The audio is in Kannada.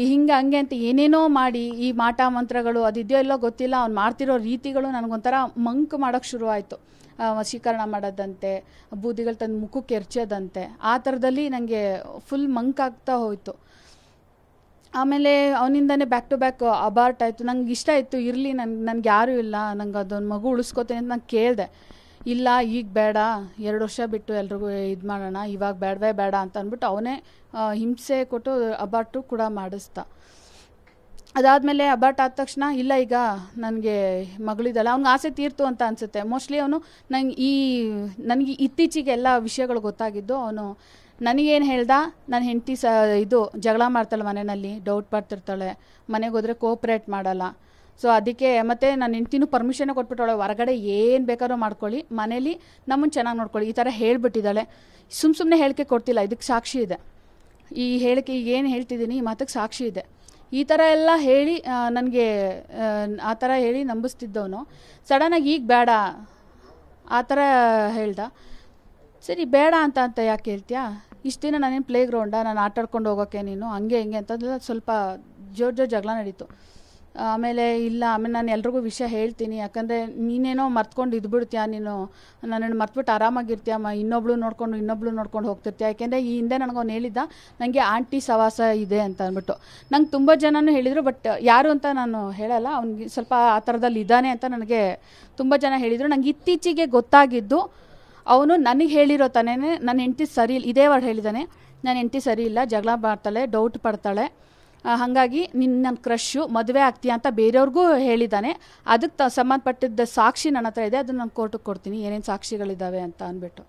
ಹಿಂಗೆ ಹಂಗೆ ಅಂತ ಏನೇನೋ ಮಾಡಿ ಈ ಮಾಟ ಮಂತ್ರಗಳು ಅದಿದೆಯೋ ಇಲ್ಲೋ ಗೊತ್ತಿಲ್ಲ, ಅವ್ನು ಮಾಡ್ತಿರೋ ರೀತಿಗಳು ನನಗೊಂಥರ ಮಂಕ್ ಮಾಡೋಕ್ಕೆ ಶುರು ಆಯಿತು. ವಶೀಕರಣ ಮಾಡೋದಂತೆ, ಬೂದಿಗಳು ತಂದು ಮುಖಕ್ಕೆ ಎರ್ಚೋದಂತೆ, ಆ ಥರದಲ್ಲಿ ನನಗೆ ಫುಲ್ ಮಂಕ್ ಆಗ್ತಾ ಹೋಯಿತು. ಆಮೇಲೆ ಅವನಿಂದನೇ ಬ್ಯಾಕ್ ಟು ಬ್ಯಾಕ್ ಅಬಾರ್ಟ್ ಆಯಿತು. ನಂಗೆ ಇಷ್ಟ ಇತ್ತು, ಇರಲಿ, ನನಗೆ ಯಾರೂ ಇಲ್ಲ, ನಂಗೆ ಅದೊಂದು ಮಗು ಉಳಿಸ್ಕೋತೀನಿ ಅಂತ ನಾನು ಕೇಳಿದೆ. ಇಲ್ಲ ಈಗ ಬೇಡ, 2 ವರ್ಷ ಬಿಟ್ಟು ಎಲ್ರಿಗೂ ಇದು ಮಾಡೋಣ, ಇವಾಗ ಬೇಡವೇ ಬೇಡ ಅಂತ ಅಂದ್ಬಿಟ್ಟು ಅವನೇ ಹಿಂಸೆ ಕೊಟ್ಟು ಅಬಾರ್ಟು ಕೂಡ ಮಾಡಿಸ್ದ. ಅದಾದಮೇಲೆ ಅಬಾರ್ಟ್ ಆದ ತಕ್ಷಣ ಇಲ್ಲ ಈಗ ನನಗೆ ಮಗಳಿದ್ದಲ್ಲ, ಅವ್ನಿಗೆ ಆಸೆ ತೀರ್ತು ಅಂತ ಅನಿಸುತ್ತೆ. ಮೋಸ್ಟ್ಲಿ ಅವನು ನನಗೆ ಇತ್ತೀಚೆಗೆ ಎಲ್ಲ ವಿಷಯಗಳು ಗೊತ್ತಾಗಿದ್ದು. ಅವನು ನನಗೇನು ಹೇಳ್ದ, ನನ್ನ ಹೆಂಡತಿ ಇದು ಜಗಳ ಮಾಡ್ತಾಳೆ ಮನೆಯಲ್ಲಿ, ಡೌಟ್ ಪಡ್ತಿರ್ತಾಳೆ, ಮನೆಗೆ ಹೋದರೆ ಕೋಪ್ರೇಟ್ ಮಾಡಲ್ಲ. ಸೊ ಅದಕ್ಕೆ ಮತ್ತು ನನ್ನ ಹೆಂಡ್ತಿನೂ ಪರ್ಮಿಷನ್ ಕೊಟ್ಬಿಟ್ಟವಳೆ, ಹೊರಗಡೆ ಏನು ಬೇಕಾದ್ರೂ ಮಾಡ್ಕೊಳ್ಳಿ, ಮನೇಲಿ ನಮ್ಮನ್ನು ಚೆನ್ನಾಗಿ ನೋಡ್ಕೊಳ್ಳಿ, ಈ ಥರ ಹೇಳ್ಬಿಟ್ಟಿದ್ದಾಳೆ. ಸುಮ್ಮನೆ ಹೇಳಿಕೆ ಕೊಡ್ತಿಲ್ಲ, ಇದಕ್ಕೆ ಸಾಕ್ಷಿ ಇದೆ. ಈ ಹೇಳಿಕೆ ಈಗ ಏನು ಹೇಳ್ತಿದ್ದೀನಿ ಈ ಮಾತಕ್ಕೆ ಸಾಕ್ಷಿ ಇದೆ. ಈ ಥರ ಎಲ್ಲ ಹೇಳಿ ನನಗೆ ಆ ಥರ ಹೇಳಿ ನಂಬಿಸ್ತಿದ್ದವನು ಸಡನ್ನಾಗಿ ಈಗ ಬೇಡ ಆ ಥರ ಹೇಳ್ದ. ಸರಿ ಬೇಡ ಅಂತ ಯಾಕೆ ಹೇಳ್ತೀಯಾ, ಇಷ್ಟು ದಿನ ನಾನೇನು ಪ್ಲೇ ಗ್ರೌಂಡಾ, ನಾನು ಆಟಾಡ್ಕೊಂಡು ಹೋಗೋಕ್ಕೆ ನೀನು ಹಂಗೆ ಹಿಂಗೆ ಅಂತಂದ್ರೆ ಸ್ವಲ್ಪ ಜೋರು ಜಗಳ ನಡೀತು. ಆಮೇಲೆ ಇಲ್ಲ, ಆಮೇಲೆ ನಾನು ಎಲ್ರಿಗೂ ವಿಷಯ ಹೇಳ್ತೀನಿ, ಯಾಕಂದರೆ ನೀನೇನೋ ಮರ್ತ್ಕೊಂಡು ಇದ್ಬಿಡ್ತೀಯ, ನೀನು ನನ್ನನ್ನು ಮರ್ತ್ಬಿಟ್ಟು ಆರಾಮಾಗಿರ್ತೀಯ, ಇನ್ನೊಬ್ಳು ನೋಡ್ಕೊಂಡು ಹೋಗ್ತಿರ್ತೀಯ. ಯಾಕೆಂದರೆ ಈ ಹಿಂದೆ ನನಗವ್ನು ಹೇಳಿದ್ದ ನನಗೆ ಆಂಟಿ ಸವಾಸ ಇದೆ ಅಂತ ಅಂದ್ಬಿಟ್ಟು. ನಂಗೆ ತುಂಬ ಜನನೂ ಹೇಳಿದರು, ಬಟ್ ಯಾರು ಅಂತ ನಾನು ಹೇಳಲ್ಲ, ಅವ್ನಿಗೆ ಸ್ವಲ್ಪ ಆ ಥರದಲ್ಲಿ ಇದ್ದಾನೆ ಅಂತ ನನಗೆ ತುಂಬ ಜನ ಹೇಳಿದರು. ನಂಗೆ ಇತ್ತೀಚೆಗೆ ಗೊತ್ತಾಗಿದ್ದು, ಅವನು ನನಗೆ ಹೇಳಿರೋ ತಾನೇ ನನ್ನ ಹೆಂಡತಿ ಸರಿ ಇಲ್ಲ, ಇದೇ ವರ್ಡ್ ಹೇಳಿದ್ದಾನೆ, ನನ್ನ ಹೆಂಡತಿ ಸರಿ ಇಲ್ಲ, ಜಗಳ ಮಾಡ್ತಾಳೆ, ಡೌಟ್ ಪಡ್ತಾಳೆ, ಹಾಗಾಗಿ ನನ್ನ ಕ್ರಶ್ಶು, ಮದುವೆ ಆಗ್ತೀಯ ಅಂತ ಬೇರೆಯವ್ರಿಗೂ ಹೇಳಿದ್ದಾನೆ. ಅದಕ್ಕೆ ಸಂಬಂಧಪಟ್ಟಿದ್ದ ಸಾಕ್ಷಿ ನನ್ನ ಹತ್ರ ಇದೆ, ಅದನ್ನು ನಾನು ಕೋರ್ಟಿಗೆ ಕೊಡ್ತೀನಿ, ಏನೇನು ಸಾಕ್ಷಿಗಳಿದ್ದಾವೆ ಅಂತ ಅಂದ್ಬಿಟ್ಟು.